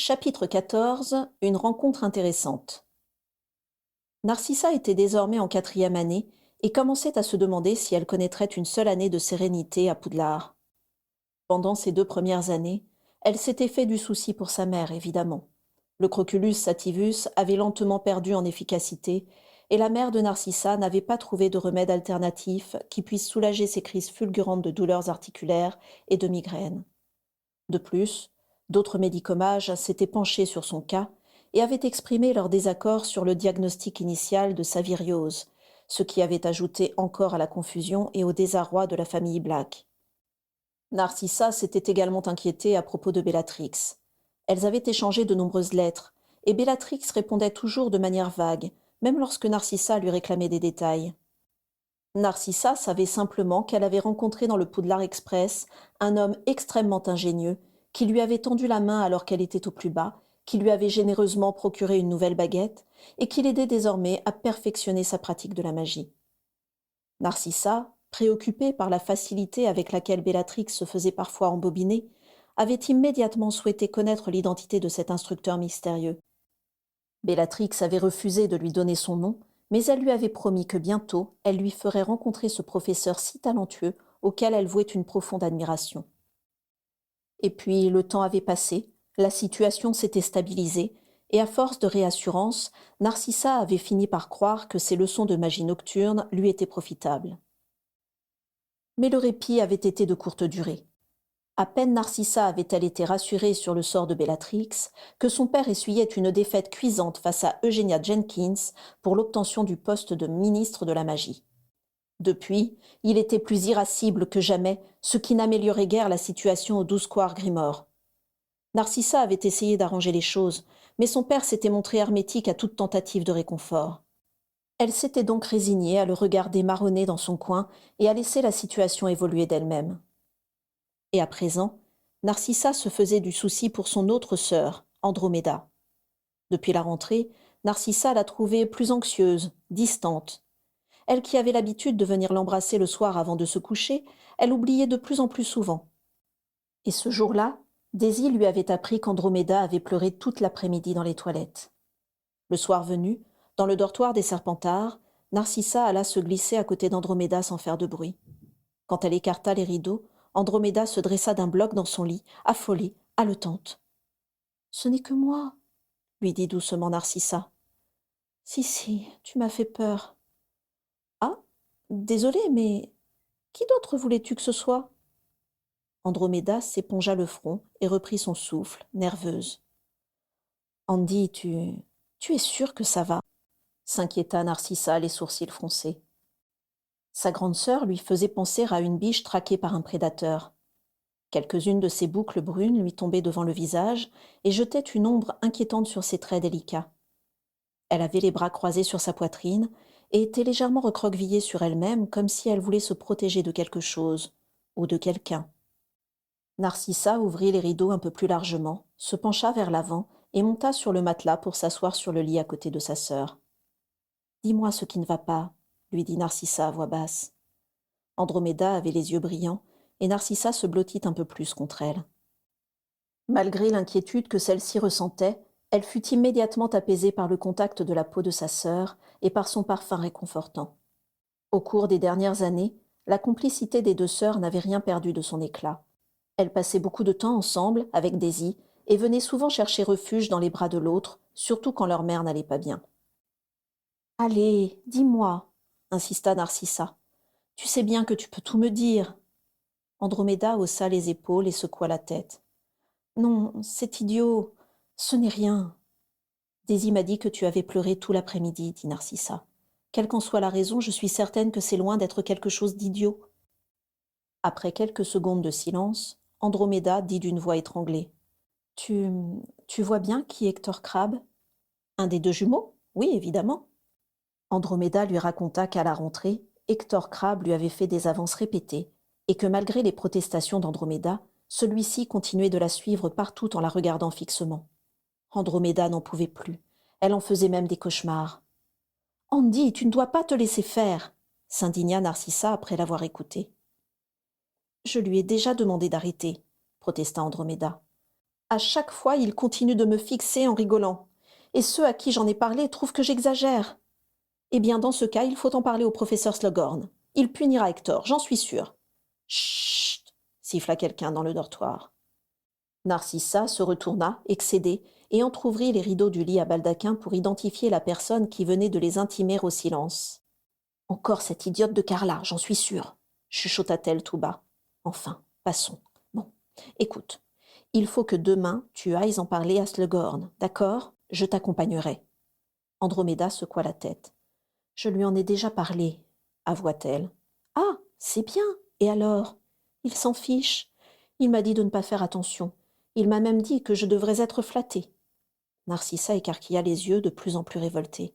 Chapitre 14. Une rencontre intéressante. Narcissa était désormais en quatrième année et commençait à se demander si elle connaîtrait une seule année de sérénité à Poudlard. Pendant ces 2 premières années, elle s'était fait du souci pour sa mère, évidemment. Le Croculus sativus avait lentement perdu en efficacité et la mère de Narcissa n'avait pas trouvé de remède alternatif qui puisse soulager ses crises fulgurantes de douleurs articulaires et de migraines. De plus, d'autres médicomages s'étaient penchés sur son cas et avaient exprimé leur désaccord sur le diagnostic initial de sa virose, ce qui avait ajouté encore à la confusion et au désarroi de la famille Black. Narcissa s'était également inquiétée à propos de Bellatrix. Elles avaient échangé de nombreuses lettres, et Bellatrix répondait toujours de manière vague, même lorsque Narcissa lui réclamait des détails. Narcissa savait simplement qu'elle avait rencontré dans le Poudlard Express un homme extrêmement ingénieux qui lui avait tendu la main alors qu'elle était au plus bas, qui lui avait généreusement procuré une nouvelle baguette et qui l'aidait désormais à perfectionner sa pratique de la magie. Narcissa, préoccupée par la facilité avec laquelle Bellatrix se faisait parfois embobiner, avait immédiatement souhaité connaître l'identité de cet instructeur mystérieux. Bellatrix avait refusé de lui donner son nom, mais elle lui avait promis que bientôt elle lui ferait rencontrer ce professeur si talentueux auquel elle vouait une profonde admiration. Et puis le temps avait passé, la situation s'était stabilisée, et à force de réassurance, Narcissa avait fini par croire que ses leçons de magie nocturne lui étaient profitables. Mais le répit avait été de courte durée. À peine Narcissa avait-elle été rassurée sur le sort de Bellatrix que son père essuyait une défaite cuisante face à Eugenia Jenkins pour l'obtention du poste de ministre de la Magie. Depuis, il était plus irascible que jamais, ce qui n'améliorait guère la situation au 12 square Grimoire. Narcissa avait essayé d'arranger les choses, mais son père s'était montré hermétique à toute tentative de réconfort. Elle s'était donc résignée à le regarder marronner dans son coin et à laisser la situation évoluer d'elle-même. Et à présent, Narcissa se faisait du souci pour son autre sœur, Androméda. Depuis la rentrée, Narcissa la trouvait plus anxieuse, distante. Elle qui avait l'habitude de venir l'embrasser le soir avant de se coucher, elle oubliait de plus en plus souvent. Et ce jour-là, Daisy lui avait appris qu'Androméda avait pleuré toute l'après-midi dans les toilettes. Le soir venu, dans le dortoir des Serpentards, Narcissa alla se glisser à côté d'Androméda sans faire de bruit. Quand elle écarta les rideaux, Androméda se dressa d'un bloc dans son lit, affolée, haletante. « Ce n'est que moi, lui dit doucement Narcissa. « Si, tu m'as fait peur. »« Ah, désolée, mais qui d'autre voulais-tu que ce soit ?» Androméda s'épongea le front et reprit son souffle, nerveuse. « Andy, tu es sûre que ça va ?» s'inquiéta Narcissa, les sourcils froncés. Sa grande sœur lui faisait penser à une biche traquée par un prédateur. Quelques-unes de ses boucles brunes lui tombaient devant le visage et jetaient une ombre inquiétante sur ses traits délicats. Elle avait les bras croisés sur sa poitrine et était légèrement recroquevillée sur elle-même comme si elle voulait se protéger de quelque chose ou de quelqu'un. Narcissa ouvrit les rideaux un peu plus largement, se pencha vers l'avant et monta sur le matelas pour s'asseoir sur le lit à côté de sa sœur. « Dis-moi ce qui ne va pas, » lui dit Narcissa à voix basse. Androméda avait les yeux brillants et Narcissa se blottit un peu plus contre elle. Malgré l'inquiétude que celle-ci ressentait, elle fut immédiatement apaisée par le contact de la peau de sa sœur et par son parfum réconfortant. Au cours des dernières années, la complicité des deux sœurs n'avait rien perdu de son éclat. Elles passaient beaucoup de temps ensemble, avec Daisy, et venaient souvent chercher refuge dans les bras de l'autre, surtout quand leur mère n'allait pas bien. « Allez, dis-moi, » insista Narcissa. « Tu sais bien que tu peux tout me dire. » Androméda haussa les épaules et secoua la tête. « Non, c'est idiot, ce n'est rien. » « Daisy m'a dit que tu avais pleuré tout l'après-midi, » dit Narcissa. « Quelle qu'en soit la raison, je suis certaine que c'est loin d'être quelque chose d'idiot. » Après quelques secondes de silence, Androméda dit d'une voix étranglée. « Tu vois bien qui est Hector Crabbe ?»« Un des deux jumeaux ? Oui, évidemment. » Androméda lui raconta qu'à la rentrée, Hector Crabbe lui avait fait des avances répétées et que malgré les protestations d'Androméda, celui-ci continuait de la suivre partout en la regardant fixement. Androméda n'en pouvait plus. Elle en faisait même des cauchemars. « Andy, tu ne dois pas te laisser faire !» s'indigna Narcissa après l'avoir écoutée. « Je lui ai déjà demandé d'arrêter, » protesta Androméda. À chaque fois, il continue de me fixer en rigolant. Et ceux à qui j'en ai parlé trouvent que j'exagère. Eh bien, dans ce cas, il faut en parler au professeur Slughorn. Il punira Hector, j'en suis sûre. Chut, siffla quelqu'un dans le dortoir. Narcissa se retourna, excédée, et entr'ouvrit les rideaux du lit à baldaquin pour identifier la personne qui venait de les intimer au silence. Encore cette idiote de Carla, j'en suis sûre, chuchota-t-elle tout bas. Enfin, passons. Bon, écoute, il faut que demain tu ailles en parler à Slughorn, d'accord? Je t'accompagnerai. Androméda secoua la tête. Je lui en ai déjà parlé, avoua-t-elle. Ah, c'est bien. Et alors? Il s'en fiche. Il m'a dit de ne pas faire attention. Il m'a même dit que je devrais être flattée. Narcissa écarquilla les yeux de plus en plus révoltée.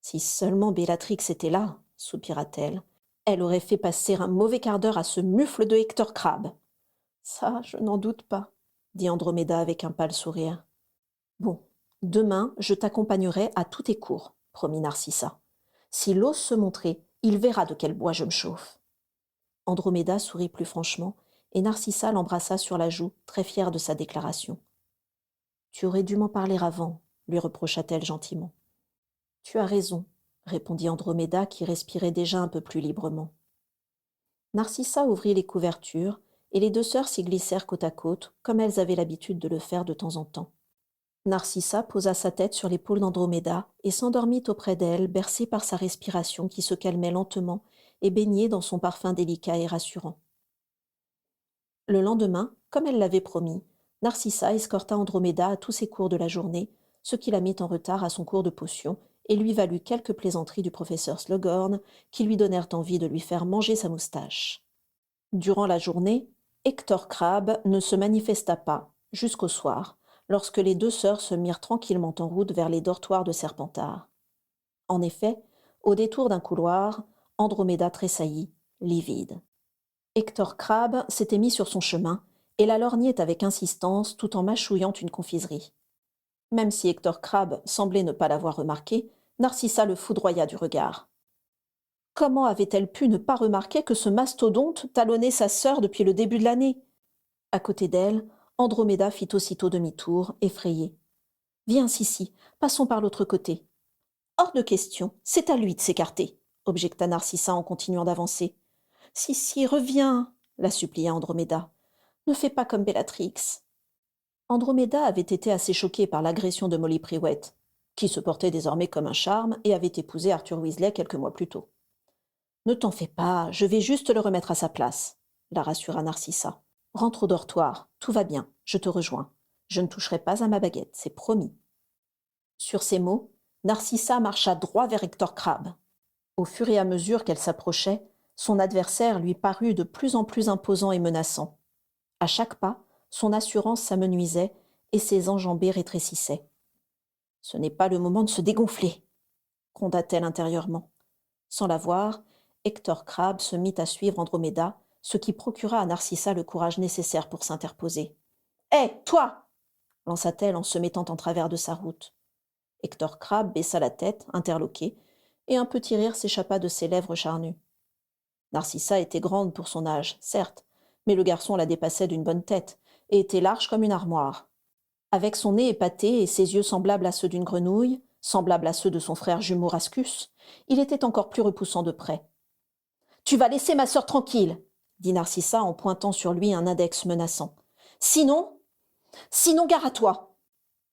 Si seulement Bellatrix était là, soupira-t-elle, elle aurait fait passer un mauvais quart d'heure à ce mufle de Hector Crabbe. Ça, je n'en doute pas, dit Androméda avec un pâle sourire. Bon, demain, je t'accompagnerai à tous tes cours, promit Narcissa. S'il ose se montrer, il verra de quel bois je me chauffe. Androméda sourit plus franchement, et Narcissa l'embrassa sur la joue, très fière de sa déclaration. Tu aurais dû m'en parler avant, lui reprocha-t-elle gentiment. Tu as raison, répondit Androméda qui respirait déjà un peu plus librement. Narcissa ouvrit les couvertures, et les deux sœurs s'y glissèrent côte à côte, comme elles avaient l'habitude de le faire de temps en temps. Narcissa posa sa tête sur l'épaule d'Androméda et s'endormit auprès d'elle, bercée par sa respiration qui se calmait lentement et baignée dans son parfum délicat et rassurant. Le lendemain, comme elle l'avait promis, Narcissa escorta Androméda à tous ses cours de la journée, ce qui la mit en retard à son cours de potions et lui valut quelques plaisanteries du professeur Slughorn qui lui donnèrent envie de lui faire manger sa moustache. Durant la journée, Hector Crabbe ne se manifesta pas, jusqu'au soir, lorsque les deux sœurs se mirent tranquillement en route vers les dortoirs de Serpentard. En effet, au détour d'un couloir, Androméda tressaillit, livide. Hector Crabbe s'était mis sur son chemin et la lorgnait avec insistance tout en mâchouillant une confiserie. Même si Hector Crabbe semblait ne pas l'avoir remarqué, Narcissa le foudroya du regard. Comment avait-elle pu ne pas remarquer que ce mastodonte talonnait sa sœur depuis le début de l'année? À côté d'elle, Androméda fit aussitôt demi-tour, effrayée. Viens, Sissi, passons par l'autre côté. Hors de question, c'est à lui de s'écarter, objecta Narcissa en continuant d'avancer. Sissi, reviens, la supplia Androméda. Ne fais pas comme Bellatrix. Androméda avait été assez choquée par l'agression de Molly Priwett, qui se portait désormais comme un charme et avait épousé Arthur Weasley quelques mois plus tôt. Ne t'en fais pas, je vais juste le remettre à sa place, la rassura Narcissa. Rentre au dortoir, tout va bien, je te rejoins. Je ne toucherai pas à ma baguette, c'est promis. Sur ces mots, Narcissa marcha droit vers Hector Crabbe. Au fur et à mesure qu'elle s'approchait, son adversaire lui parut de plus en plus imposant et menaçant. À chaque pas, son assurance s'amenuisait et ses enjambées rétrécissaient. Ce n'est pas le moment de se dégonfler, gronda-t-elle intérieurement. Sans la voir, Hector Crabbe se mit à suivre Androméda, ce qui procura à Narcissa le courage nécessaire pour s'interposer. Hé, toi lança-t-elle en se mettant en travers de sa route. Hector Crabbe baissa la tête, interloqué, et un petit rire s'échappa de ses lèvres charnues. Narcissa était grande pour son âge, certes, mais le garçon la dépassait d'une bonne tête, et était large comme une armoire. Avec son nez épaté et ses yeux semblables à ceux d'une grenouille, semblables à ceux de son frère jumeau Rascus, il était encore plus repoussant de près. « Tu vas laisser ma sœur tranquille !» dit Narcissa en pointant sur lui un index menaçant. « Sinon, gare à toi !»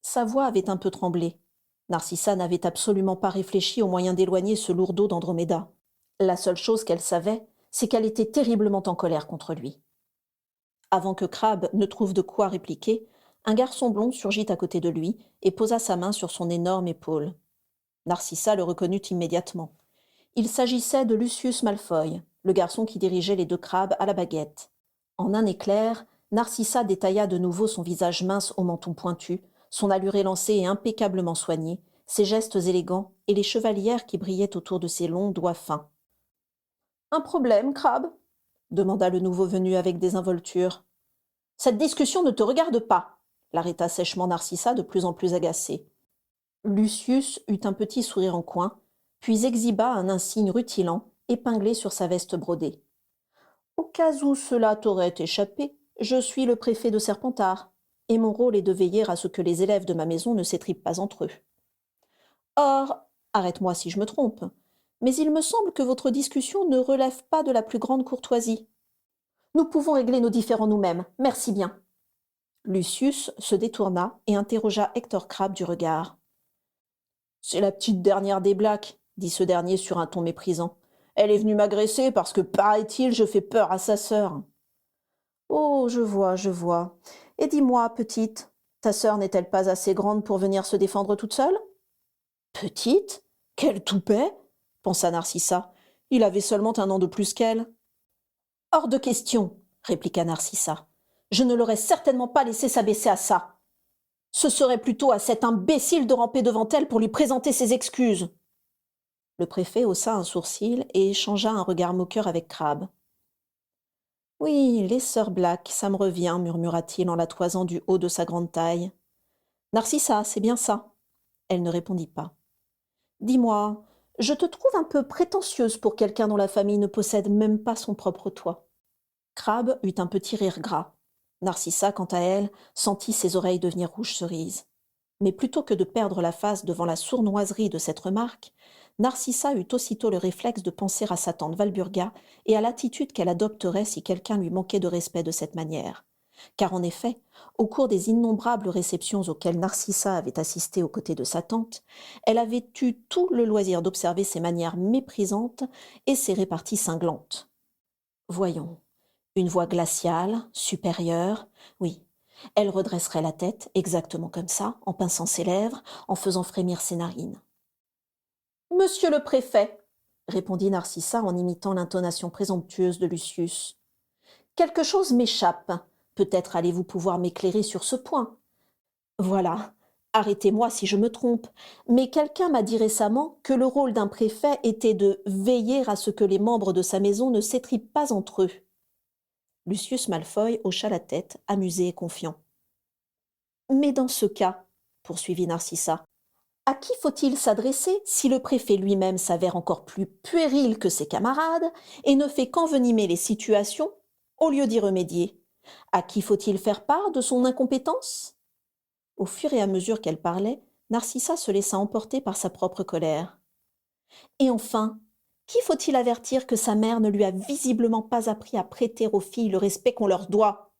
Sa voix avait un peu tremblé. Narcissa n'avait absolument pas réfléchi au moyen d'éloigner ce lourdeau d'Androméda. La seule chose qu'elle savait, c'est qu'elle était terriblement en colère contre lui. Avant que Crabbe ne trouve de quoi répliquer, un garçon blond surgit à côté de lui et posa sa main sur son énorme épaule. Narcissa le reconnut immédiatement. Il s'agissait de Lucius Malfoy, le garçon qui dirigeait les deux crabes à la baguette. En un éclair, Narcissa détailla de nouveau son visage mince au menton pointu, son allure élancée et impeccablement soignée, ses gestes élégants et les chevalières qui brillaient autour de ses longs doigts fins. « Un problème, Crabbe ?» demanda le nouveau venu avec désinvolture. « Cette discussion ne te regarde pas !» l'arrêta sèchement Narcissa, de plus en plus agacée. Lucius eut un petit sourire en coin, puis exhiba un insigne rutilant, épinglé sur sa veste brodée. « Au cas où cela t'aurait échappé, je suis le préfet de Serpentard. Et mon rôle est de veiller à ce que les élèves de ma maison ne s'étripent pas entre eux. Or, arrête-moi si je me trompe, mais il me semble que votre discussion ne relève pas de la plus grande courtoisie. Nous pouvons régler nos différends nous-mêmes, merci bien. Lucius se détourna et interrogea Hector Crabbe du regard. C'est la petite dernière des Blacks, dit ce dernier sur un ton méprisant. Elle est venue m'agresser parce que, paraît-il, je fais peur à sa sœur. Oh, je vois, je vois. Et dis-moi, petite, ta sœur n'est-elle pas assez grande pour venir se défendre toute seule? Petite? Quel toupet! Pensa Narcissa. Il avait seulement un an de plus qu'elle. Hors de question, répliqua Narcissa. Je ne l'aurais certainement pas laissé s'abaisser à ça. Ce serait plutôt à cet imbécile de ramper devant elle pour lui présenter ses excuses. Le préfet haussa un sourcil et échangea un regard moqueur avec Crabbe. Oui, les sœurs Black, ça me revient, murmura-t-il en la toisant du haut de sa grande taille. Narcissa, c'est bien ça. Elle ne répondit pas. Dis-moi, je te trouve un peu prétentieuse pour quelqu'un dont la famille ne possède même pas son propre toit. Crabbe eut un petit rire gras. Narcissa, quant à elle, sentit ses oreilles devenir rouge cerise. Mais plutôt que de perdre la face devant la sournoiserie de cette remarque, Narcissa eut aussitôt le réflexe de penser à sa tante Walburga et à l'attitude qu'elle adopterait si quelqu'un lui manquait de respect de cette manière. Car en effet, au cours des innombrables réceptions auxquelles Narcissa avait assisté aux côtés de sa tante, elle avait eu tout le loisir d'observer ses manières méprisantes et ses réparties cinglantes. Voyons, une voix glaciale, supérieure, oui, elle redresserait la tête, exactement comme ça, en pinçant ses lèvres, en faisant frémir ses narines. Monsieur le préfet, répondit Narcissa en imitant l'intonation présomptueuse de Lucius. Quelque chose m'échappe. Peut-être allez-vous pouvoir m'éclairer sur ce point. Voilà. Arrêtez-moi si je me trompe, mais quelqu'un m'a dit récemment que le rôle d'un préfet était de veiller à ce que les membres de sa maison ne s'étripent pas entre eux. Lucius Malfoy hocha la tête, amusé et confiant. Mais dans ce cas, poursuivit Narcissa, à qui faut-il s'adresser si le préfet lui-même s'avère encore plus puéril que ses camarades et ne fait qu'envenimer les situations au lieu d'y remédier? À qui faut-il faire part de son incompétence? Au fur et à mesure qu'elle parlait, Narcissa se laissa emporter par sa propre colère. Et enfin, qui faut-il avertir que sa mère ne lui a visiblement pas appris à prêter aux filles le respect qu'on leur doit?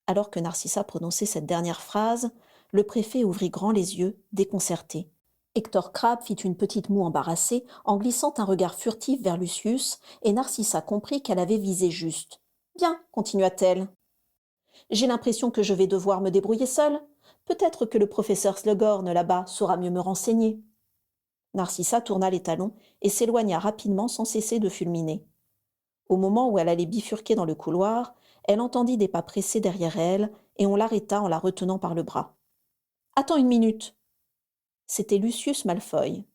Alors que Narcissa prononçait cette dernière phrase, le préfet ouvrit grand les yeux, déconcerté. Hector Crabbe fit une petite moue embarrassée en glissant un regard furtif vers Lucius, et Narcissa comprit qu'elle avait visé juste. Bien, continua-t-elle. J'ai l'impression que je vais devoir me débrouiller seule. Peut-être que le professeur Slughorn là-bas saura mieux me renseigner. Narcissa tourna les talons et s'éloigna rapidement sans cesser de fulminer. Au moment où elle allait bifurquer dans le couloir, elle entendit des pas pressés derrière elle et on l'arrêta en la retenant par le bras. « Attends une minute !» C'était Lucius Malfoy.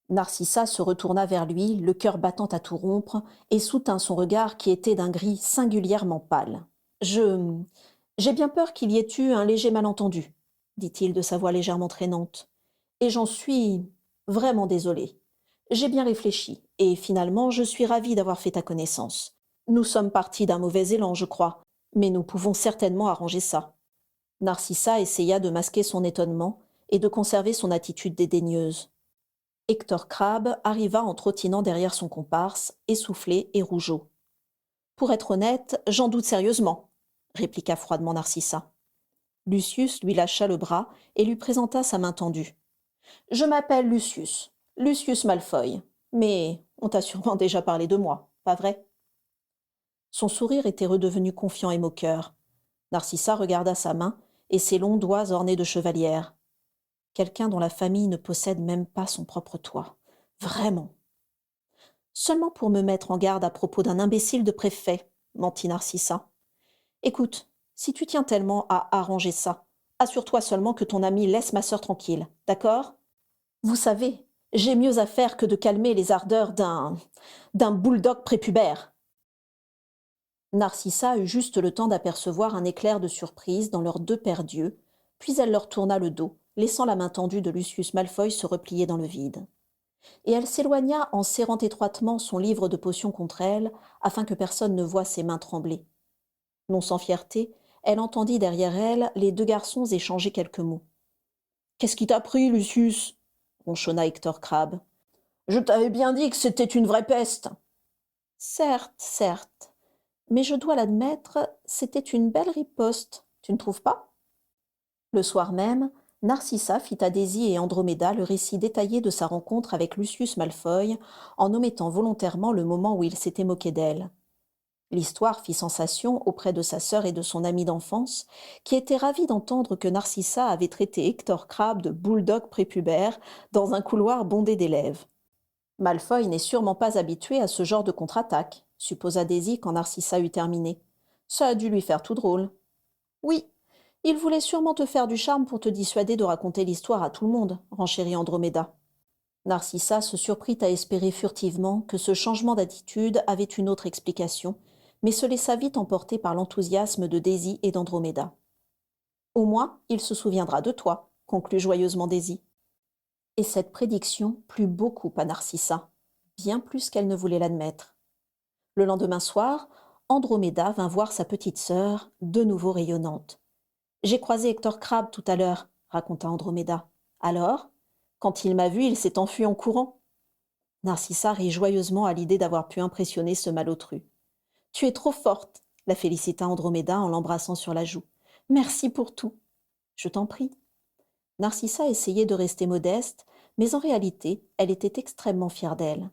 Narcissa se retourna vers lui, le cœur battant à tout rompre, et soutint son regard qui était d'un gris singulièrement pâle. « J'ai bien peur qu'il y ait eu un léger malentendu, » dit-il de sa voix légèrement traînante. « Et j'en suis vraiment désolé. J'ai bien réfléchi, et finalement je suis ravi d'avoir fait ta connaissance. Nous sommes partis d'un mauvais élan, je crois, mais nous pouvons certainement arranger ça. » Narcissa essaya de masquer son étonnement et de conserver son attitude dédaigneuse. Hector Crabbe arriva en trottinant derrière son comparse, essoufflé et rougeaud. « Pour être honnête, j'en doute sérieusement, » répliqua froidement Narcissa. Lucius lui lâcha le bras et lui présenta sa main tendue. « Je m'appelle Lucius, Lucius Malfoy, mais on t'a sûrement déjà parlé de moi, pas vrai ?» Son sourire était redevenu confiant et moqueur. Narcissa regarda sa main et ses longs doigts ornés de chevalières. Quelqu'un dont la famille ne possède même pas son propre toit. Vraiment. Seulement pour me mettre en garde à propos d'un imbécile de préfet, mentit Narcissa. Écoute, si tu tiens tellement à arranger ça, assure-toi seulement que ton ami laisse ma sœur tranquille, d'accord? Vous savez, j'ai mieux à faire que de calmer les ardeurs d'un bulldog prépubère. Narcissa eut juste le temps d'apercevoir un éclair de surprise dans leurs deux paires d'yeux, puis elle leur tourna le dos, laissant la main tendue de Lucius Malfoy se replier dans le vide. Et elle s'éloigna en serrant étroitement son livre de potions contre elle, afin que personne ne voie ses mains trembler. Non sans fierté, Elle entendit derrière elle les deux garçons échanger quelques mots. Qu'est-ce qui t'a pris, Lucius ronchonna Hector Crabbe. Je t'avais bien dit que c'était une vraie peste. Certes, certes. Mais je dois l'admettre, c'était une belle riposte, tu ne trouves pas? Le soir même, Narcissa fit à Daisy et Androméda le récit détaillé de sa rencontre avec Lucius Malfoy, en omettant volontairement le moment où il s'était moqué d'elle. L'histoire fit sensation auprès de sa sœur et de son amie d'enfance, qui étaient ravis d'entendre que Narcissa avait traité Hector Crabbe de bulldog prépubère dans un couloir bondé d'élèves. Malfoy n'est sûrement pas habitué à ce genre de contre-attaque, supposa Daisy quand Narcissa eut terminé. Ça a dû lui faire tout drôle. Oui, il voulait sûrement te faire du charme pour te dissuader de raconter l'histoire à tout le monde, renchérit Androméda. Narcissa se surprit à espérer furtivement que ce changement d'attitude avait une autre explication, mais se laissa vite emporter par l'enthousiasme de Daisy et d'Androméda. Au moins, il se souviendra de toi, conclut joyeusement Daisy. Et cette prédiction plut beaucoup à Narcissa, bien plus qu'elle ne voulait l'admettre. Le lendemain soir, Androméda vint voir sa petite sœur, de nouveau rayonnante. J'ai croisé Hector Crabbe tout à l'heure, raconta Androméda. Alors, quand il m'a vu, il s'est enfui en courant. Narcissa rit joyeusement à l'idée d'avoir pu impressionner ce malotru. Tu es trop forte, la félicita Androméda en l'embrassant sur la joue. Merci pour tout. Je t'en prie. Narcissa essayait de rester modeste, mais en réalité, elle était extrêmement fière d'elle.